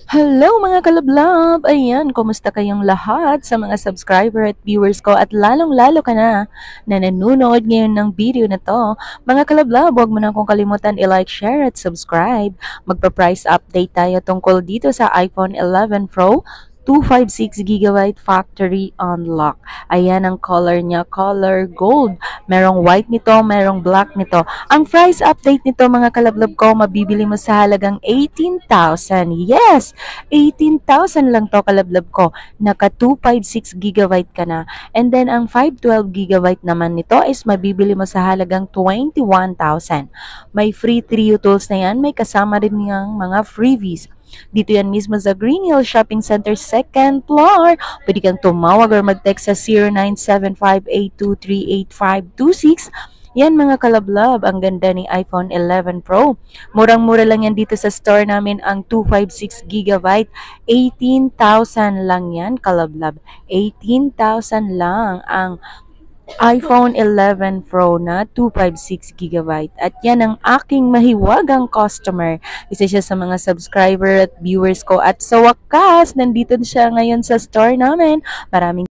Hello mga kalablab! Ayan, kumusta kayong lahat sa mga subscriber at viewers ko at lalong-lalo ka na nanonood ngayon ng video na to. Mga kalablab, huwag mo na akong kalimutan i-like, share at subscribe. Magpa-price update tayo tungkol dito sa iPhone 11 Pro 256GB factory unlock. Ayan ang color niya, color gold. Merong white nito, merong black nito. Ang price update nito mga kalablab ko, mabibili mo sa halagang 18,000. Yes! 18,000 lang to kalablab ko. Naka 256GB ka na. And then ang 512GB naman nito is mabibili mo sa halagang 21,000. May free Trio tools na yan. May kasama rin niyang mga freebies. Dito yan mismo sa Green Hill Shopping Center, second floor. Pwede kang tumawag or mag-text sa 0975-823-8526. Yan mga kalablab, ang ganda ni iPhone 11 Pro. Murang-mura lang yan dito sa store namin ang 256GB. 18,000 lang yan kalablab. 18,000 lang ang iPhone 11 Pro na 256GB. At yan ang aking mahiwagang customer. Isa siya sa mga subscriber at viewers ko. At sa wakas, nandito siya ngayon sa store namin. Maraming